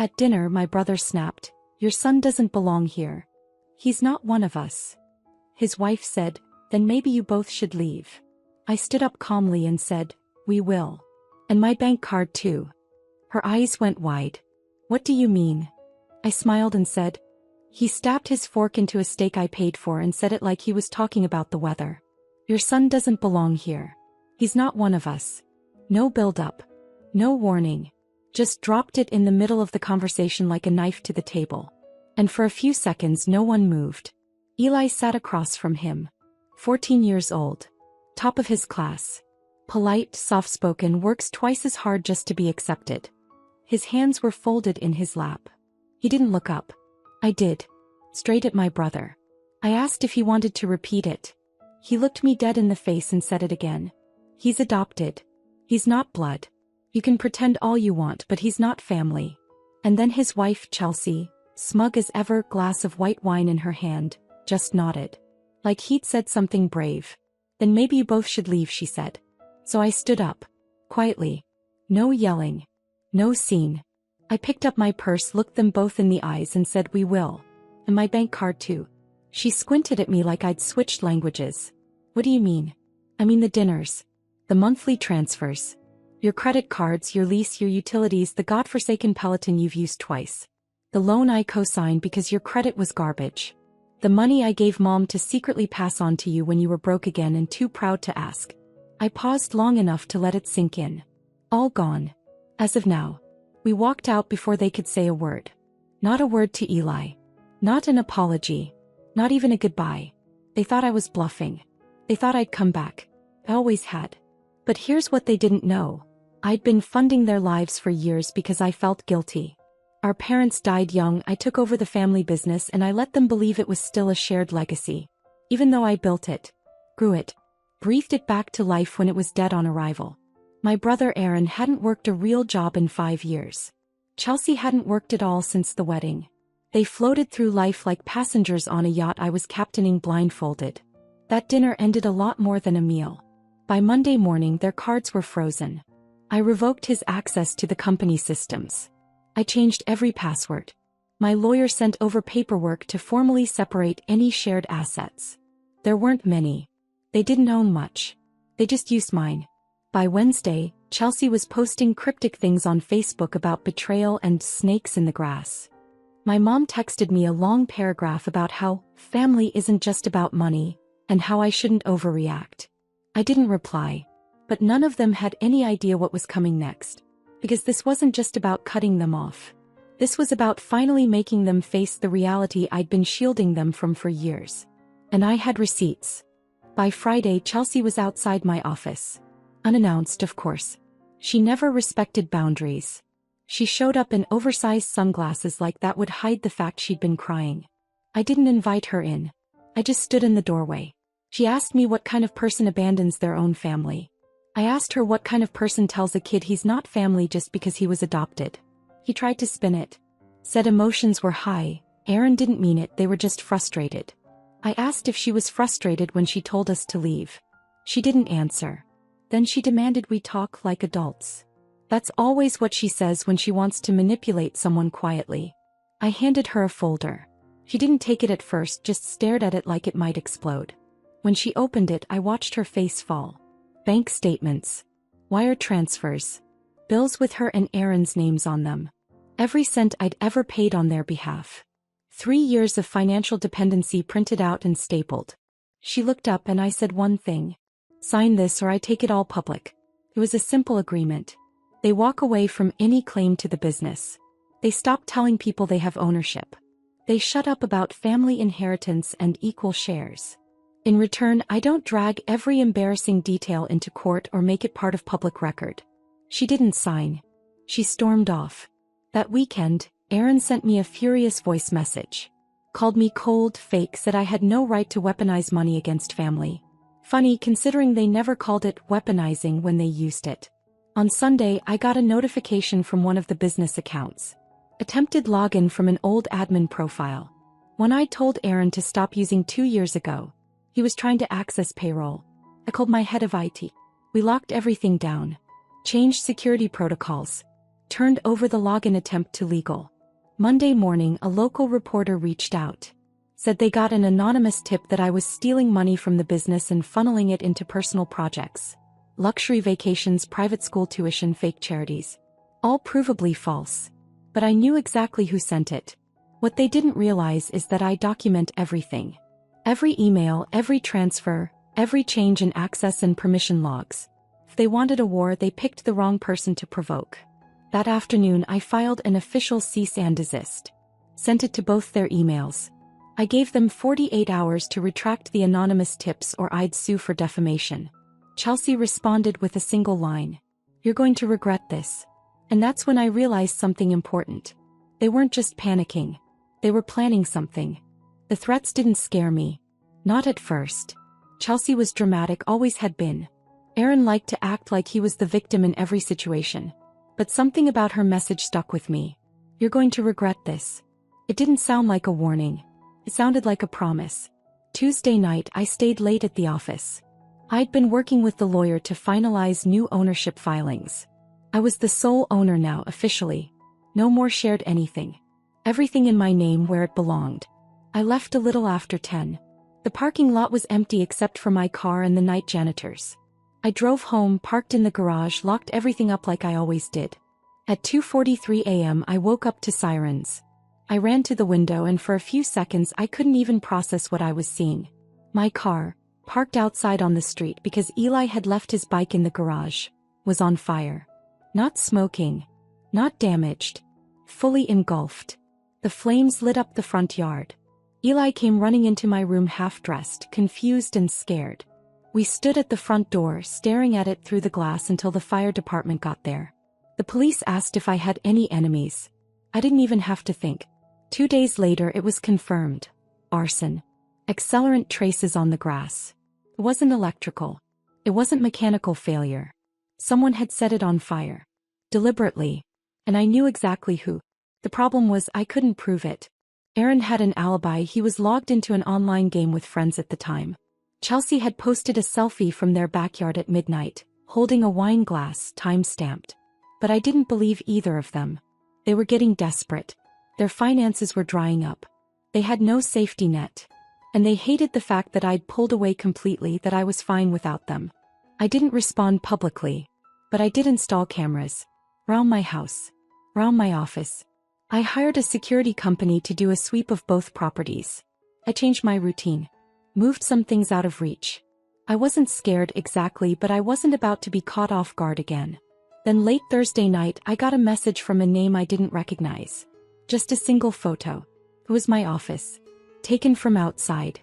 At dinner, my brother snapped, "Your son doesn't belong here. He's not one of us." His wife said, "Then maybe you both should leave." I stood up calmly and said, "We will. And my bank card too." Her eyes went wide. "What do you mean?" I smiled and said, "He stabbed his fork into a steak I paid for and said it like he was talking about the weather. Your son doesn't belong here. He's not one of us." No build-up. No warning. Just dropped it in the middle of the conversation like a knife to the table. And for a few seconds no one moved. Eli sat across from him. 14 years old. Top of his class. Polite, soft-spoken, works twice as hard just to be accepted. His hands were folded in his lap. He didn't look up. I did. Straight at my brother. I asked if he wanted to repeat it. He looked me dead in the face and said it again. "He's adopted. He's not blood. You can pretend all you want, but he's not family." And then his wife, Chelsea, smug as ever, glass of white wine in her hand, just nodded. Like he'd said something brave. "Then maybe you both should leave," she said. So I stood up. Quietly. No yelling. No scene. I picked up my purse, looked them both in the eyes and said, "We will. And my bank card too." She squinted at me like I'd switched languages. "What do you mean?" "I mean the dinners. The monthly transfers. Your credit cards, your lease, your utilities, the godforsaken Peloton you've used twice. The loan I co-signed because your credit was garbage. The money I gave Mom to secretly pass on to you when you were broke again and too proud to ask." I paused long enough to let it sink in. All gone. As of now. We walked out before they could say a word. Not a word to Eli. Not an apology. Not even a goodbye. They thought I was bluffing. They thought I'd come back. I always had. But here's what they didn't know. I'd been funding their lives for years because I felt guilty. Our parents died young. I took over the family business and I let them believe it was still a shared legacy. Even though I built it, grew it, breathed it back to life when it was dead on arrival. My brother Aaron hadn't worked a real job in 5 years. Chelsea hadn't worked at all since the wedding. They floated through life like passengers on a yacht I was captaining blindfolded. That dinner ended a lot more than a meal. By Monday morning their cards were frozen. I revoked his access to the company systems. I changed every password. My lawyer sent over paperwork to formally separate any shared assets. There weren't many. They didn't own much. They just used mine. By Wednesday, Chelsea was posting cryptic things on Facebook about betrayal and snakes in the grass. My mom texted me a long paragraph about how family isn't just about money, and how I shouldn't overreact. I didn't reply. But none of them had any idea what was coming next. Because this wasn't just about cutting them off. This was about finally making them face the reality I'd been shielding them from for years. And I had receipts. By Friday, Chelsea was outside my office. Unannounced, of course. She never respected boundaries. She showed up in oversized sunglasses like that would hide the fact she'd been crying. I didn't invite her in. I just stood in the doorway. She asked me what kind of person abandons their own family. I asked her what kind of person tells a kid he's not family just because he was adopted. He tried to spin it. Said emotions were high. Aaron didn't mean it, they were just frustrated. I asked if she was frustrated when she told us to leave. She didn't answer. Then she demanded we talk like adults. That's always what she says when she wants to manipulate someone quietly. I handed her a folder. She didn't take it at first, just stared at it like it might explode. When she opened it, I watched her face fall. Bank statements. Wire transfers. Bills with her and Aaron's names on them. Every cent I'd ever paid on their behalf. 3 years of financial dependency printed out and stapled. She looked up and I said one thing. Sign this or I take it all public. It was a simple agreement. They walk away from any claim to the business. They stop telling people they have ownership. They shut up about family inheritance and equal shares. In return, I don't drag every embarrassing detail into court or make it part of public record. She didn't sign. She stormed off. That weekend, Aaron sent me a furious voice message. Called me cold, fake, said I had no right to weaponize money against family. Funny considering they never called it weaponizing when they used it. On Sunday, I got a notification from one of the business accounts. Attempted login from an old admin profile. One I told Aaron to stop using 2 years ago. He was trying to access payroll. I called my head of IT. We locked everything down. Changed security protocols. turned over the login attempt to legal. Monday morning, a local reporter reached out. Said they got an anonymous tip that I was stealing money from the business and funneling it into personal projects. Luxury vacations, private school tuition, fake charities. All provably false. But I knew exactly who sent it. What they didn't realize is that I document everything. Every email, every transfer, every change in access and permission logs. If they wanted a war, they picked the wrong person to provoke. That afternoon, I filed an official cease and desist. Sent it to both their emails. I gave them 48 hours to retract the anonymous tips or I'd sue for defamation. Chelsea responded with a single line. "You're going to regret this." And that's when I realized something important. They weren't just panicking. They were planning something. The threats didn't scare me. Not at first. Chelsea was dramatic, always had been. Aaron liked to act like he was the victim in every situation. But something about her message stuck with me. "You're going to regret this." It didn't sound like a warning. It sounded like a promise. Tuesday night, I stayed late at the office. I'd been working with the lawyer to finalize new ownership filings. I was the sole owner now, officially. No more shared anything. Everything in my name where it belonged. I left a little after 10. The parking lot was empty except for my car and the night janitors. I drove home, parked in the garage, locked everything up like I always did. At 2:43 a.m. I woke up to sirens. I ran to the window and for a few seconds I couldn't even process what I was seeing. My car, parked outside on the street because Eli had left his bike in the garage, was on fire. Not smoking. Not damaged. Fully engulfed. The flames lit up the front yard. Eli came running into my room half-dressed, confused and scared. We stood at the front door, staring at it through the glass until the fire department got there. The police asked if I had any enemies. I didn't even have to think. 2 days later it was confirmed. Arson. Accelerant traces on the grass. It wasn't electrical. It wasn't mechanical failure. Someone had set it on fire. Deliberately. And I knew exactly who. The problem was I couldn't prove it. Aaron had an alibi. He was logged into an online game with friends at the time. Chelsea had posted a selfie from their backyard at midnight, holding a wine glass, time-stamped. But I didn't believe either of them. They were getting desperate. Their finances were drying up. They had no safety net. And they hated the fact that I'd pulled away completely, that I was fine without them. I didn't respond publicly. But I did install cameras. Around my house. Around my office. I hired a security company to do a sweep of both properties. I changed my routine. Moved some things out of reach. I wasn't scared exactly, but I wasn't about to be caught off guard again. Then late Thursday night, I got a message from a name I didn't recognize. Just a single photo. It was my office. Taken from outside.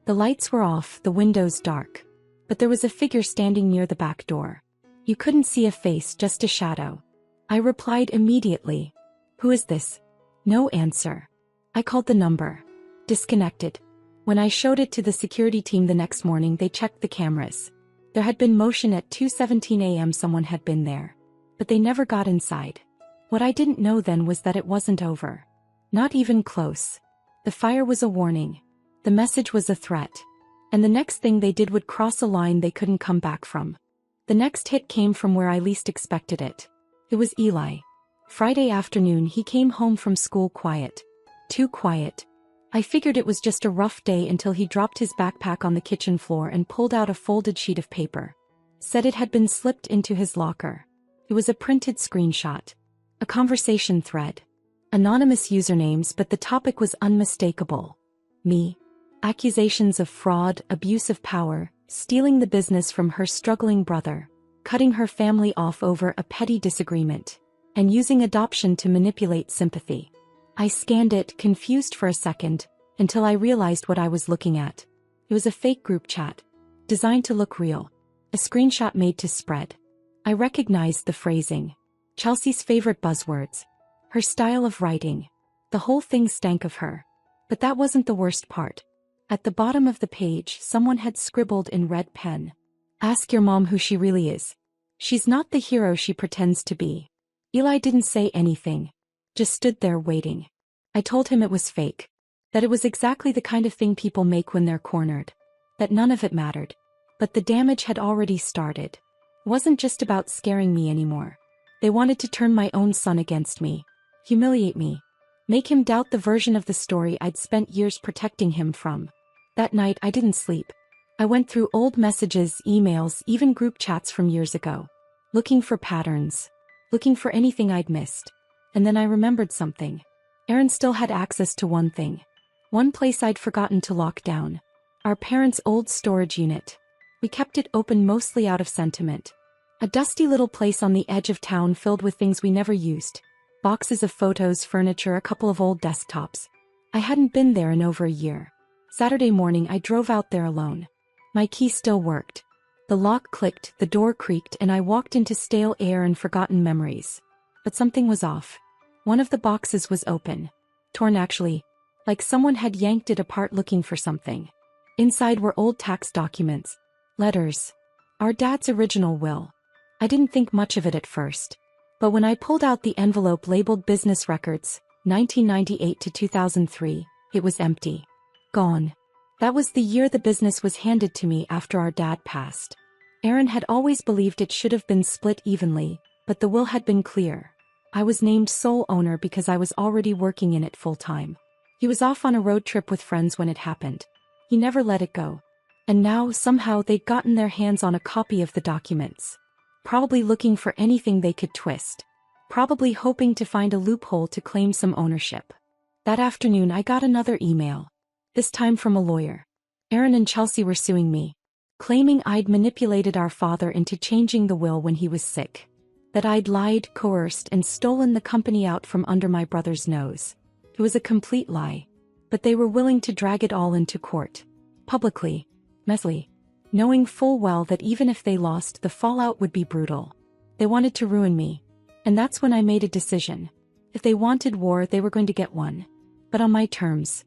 The lights were off, the windows dark. But there was a figure standing near the back door. You couldn't see a face, just a shadow. I replied immediately. "Who is this?" No answer. I called the number. Disconnected. When I showed it to the security team the next morning, they checked the cameras. There had been motion at 2:17 a.m. Someone had been there. But they never got inside. What I didn't know then was that it wasn't over. Not even close. The fire was a warning. The message was a threat. And the next thing they did would cross a line they couldn't come back from. The next hit came from where I least expected it. It was Eli. Friday afternoon he came home from school quiet. Too quiet. I figured it was just a rough day until he dropped his backpack on the kitchen floor and pulled out a folded sheet of paper. Said it had been slipped into his locker. It was a printed screenshot. A conversation thread. Anonymous usernames, but the topic was unmistakable. Me. Accusations of fraud, abuse of power, stealing the business from her struggling brother, cutting her family off over a petty disagreement, and using adoption to manipulate sympathy. I scanned it, confused for a second, until I realized what I was looking at. It was a fake group chat. Designed to look real. A screenshot made to spread. I recognized the phrasing. Chelsea's favorite buzzwords. Her style of writing. The whole thing stank of her. But that wasn't the worst part. At the bottom of the page, someone had scribbled in red pen. "Ask your mom who she really is. She's not the hero she pretends to be." Eli didn't say anything. Just stood there waiting. I told him it was fake. That it was exactly the kind of thing people make when they're cornered. That none of it mattered. But the damage had already started. It wasn't just about scaring me anymore. They wanted to turn my own son against me, humiliate me, make him doubt the version of the story I'd spent years protecting him from. That night I didn't sleep. I went through old messages, emails, even group chats from years ago, looking for patterns, looking for anything I'd missed. And then I remembered something. Aaron still had access to one thing. One place I'd forgotten to lock down. Our parents' old storage unit. We kept it open mostly out of sentiment. A dusty little place on the edge of town filled with things we never used. Boxes of photos, furniture, a couple of old desktops. I hadn't been there in over a year. Saturday morning I drove out there alone. My key still worked. The lock clicked, the door creaked, and I walked into stale air and forgotten memories. But something was off. One of the boxes was open. Torn actually. Like someone had yanked it apart looking for something. Inside were old tax documents. Letters. Our dad's original will. I didn't think much of it at first. But when I pulled out the envelope labeled Business Records, 1998 to 2003, it was empty. Gone. That was the year the business was handed to me after our dad passed. Aaron had always believed it should have been split evenly, but the will had been clear. I was named sole owner because I was already working in it full-time. He was off on a road trip with friends when it happened. He never let it go. And now, somehow, they'd gotten their hands on a copy of the documents. Probably looking for anything they could twist. Probably hoping to find a loophole to claim some ownership. That afternoon I got another email. This time from a lawyer. Aaron and Chelsea were suing me. Claiming I'd manipulated our father into changing the will when he was sick. That I'd lied, coerced, and stolen the company out from under my brother's nose. It was a complete lie. But they were willing to drag it all into court. Publicly. Messily. Knowing full well that even if they lost, the fallout would be brutal. They wanted to ruin me. And that's when I made a decision. If they wanted war, they were going to get one. But on my terms.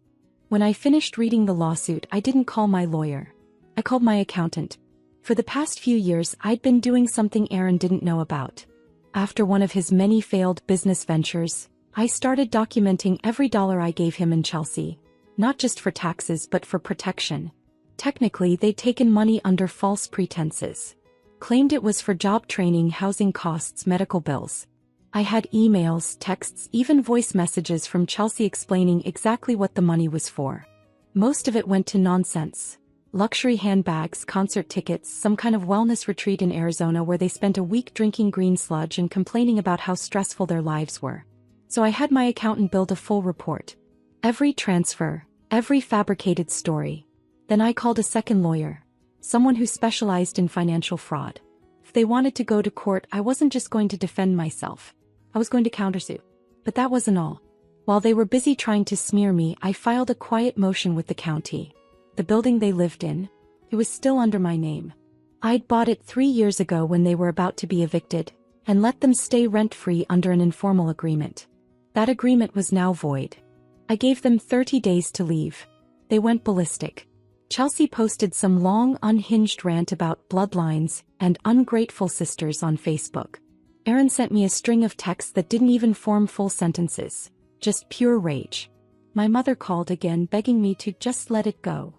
When I finished reading the lawsuit, I didn't call my lawyer. I called my accountant. For the past few years, I'd been doing something Aaron didn't know about. After one of his many failed business ventures, I started documenting every dollar I gave him and Chelsea. Not just for taxes but for protection. Technically, they'd taken money under false pretenses. Claimed it was for job training, housing costs, medical bills. I had emails, texts, even voice messages from Chelsea explaining exactly what the money was for. Most of it went to nonsense. Luxury handbags, concert tickets, some kind of wellness retreat in Arizona where they spent a week drinking green sludge and complaining about how stressful their lives were. So I had my accountant build a full report. Every transfer, every fabricated story. Then I called a second lawyer. Someone who specialized in financial fraud. If they wanted to go to court, I wasn't just going to defend myself. I was going to countersue. But that wasn't all. While they were busy trying to smear me, I filed a quiet motion with the county. The building they lived in, it was still under my name. I'd bought it 3 years ago when they were about to be evicted, and let them stay rent-free under an informal agreement. That agreement was now void. I gave them 30 days to leave. They went ballistic. Chelsea posted some long, unhinged rant about bloodlines and ungrateful sisters on Facebook. Aaron sent me a string of texts that didn't even form full sentences. Just pure rage. My mother called again, begging me to just let it go.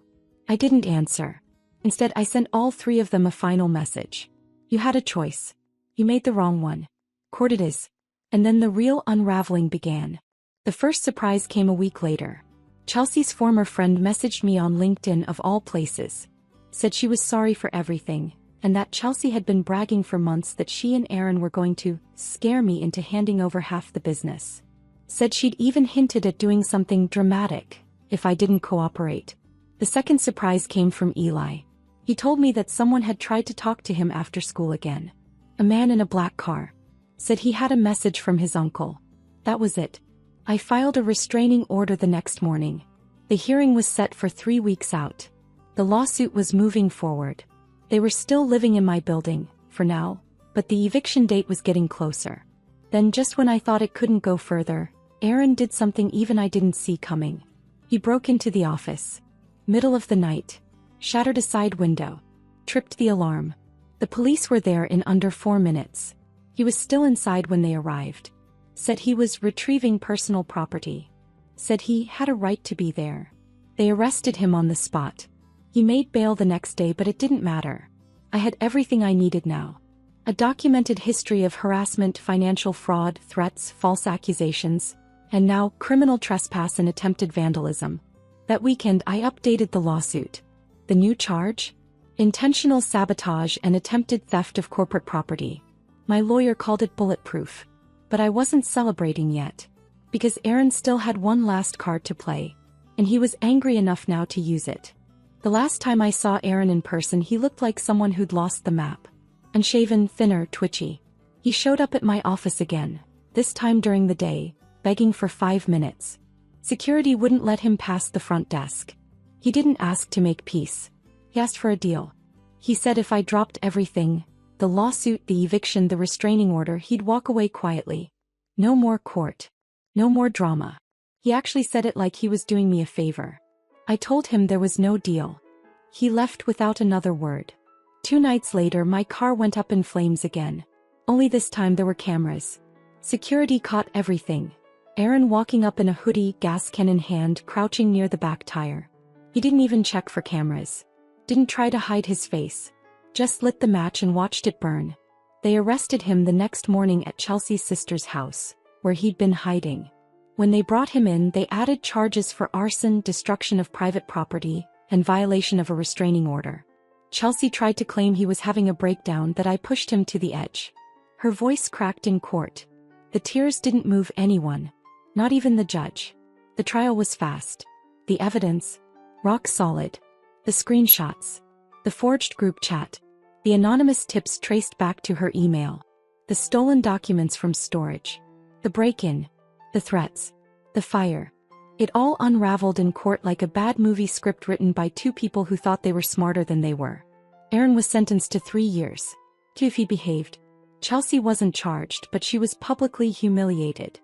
I didn't answer. Instead, I sent all 3 of them a final message. You had a choice. You made the wrong one. Court it is. And then the real unraveling began. The first surprise came a week later. Chelsea's former friend messaged me on LinkedIn of all places. Said she was sorry for everything, and that Chelsea had been bragging for months that she and Aaron were going to scare me into handing over half the business. Said she'd even hinted at doing something dramatic if I didn't cooperate. The second surprise came from Eli. He told me that someone had tried to talk to him after school again. A man in a black car. Said he had a message from his uncle. That was it. I filed a restraining order the next morning. The hearing was set for 3 weeks out. The lawsuit was moving forward. They were still living in my building, for now, but the eviction date was getting closer. Then just when I thought it couldn't go further, Aaron did something even I didn't see coming. He broke into the office. Middle of the night. Shattered a side window. Tripped the alarm. The police were there in under 4 minutes. He was still inside when they arrived. Said he was retrieving personal property. Said he had a right to be there. They arrested him on the spot. He made bail the next day, but it didn't matter. I had everything I needed now. A documented history of harassment, financial fraud, threats, false accusations, and now criminal trespass and attempted vandalism. That weekend I updated the lawsuit. The new charge? Intentional sabotage and attempted theft of corporate property. My lawyer called it bulletproof. But I wasn't celebrating yet. Because Aaron still had one last card to play. And he was angry enough now to use it. The last time I saw Aaron in person he looked like someone who'd lost the map. Unshaven, thinner, twitchy. He showed up at my office again, this time during the day, begging for 5 minutes. Security wouldn't let him past the front desk. He didn't ask to make peace. He asked for a deal. He said if I dropped everything, the lawsuit, the eviction, the restraining order, he'd walk away quietly. No more court. No more drama. He actually said it like he was doing me a favor. I told him there was no deal. He left without another word. 2 nights later my car went up in flames again. Only this time there were cameras. Security caught everything. Aaron walking up in a hoodie, gas can in hand, crouching near the back tire. He didn't even check for cameras. Didn't try to hide his face. Just lit the match and watched it burn. They arrested him the next morning at Chelsea's sister's house, where he'd been hiding. When they brought him in, they added charges for arson, destruction of private property, and violation of a restraining order. Chelsea tried to claim he was having a breakdown, that I pushed him to the edge. Her voice cracked in court. The tears didn't move anyone. Not even the judge. The trial was fast. The evidence? Rock solid. The screenshots. The forged group chat. The anonymous tips traced back to her email. The stolen documents from storage. The break-in. The threats. The fire. It all unraveled in court like a bad movie script written by 2 people who thought they were smarter than they were. Aaron was sentenced to 3 years. 2 if he behaved. Chelsea wasn't charged, but she was publicly humiliated.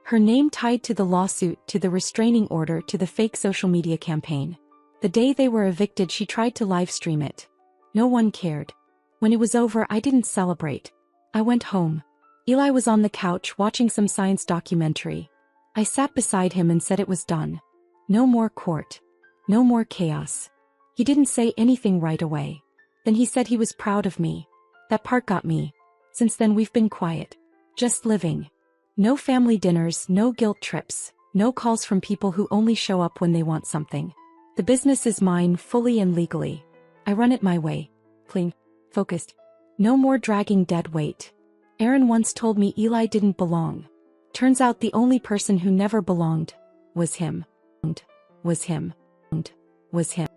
Her name tied to the lawsuit, to the restraining order, to the fake social media campaign. The day they were evicted she tried to live stream it. No one cared. When it was over I didn't celebrate. I went home. Eli was on the couch watching some science documentary. I sat beside him and said it was done. No more court. No more chaos. He didn't say anything right away. Then he said he was proud of me. That part got me. Since then we've been quiet. Just living. No family dinners, no guilt trips, no calls from people who only show up when they want something. The business is mine fully and legally. I run it my way. Clean. Focused. No more dragging dead weight. Aaron once told me Eli didn't belong. Turns out the only person who never belonged was him. Was him. Was him.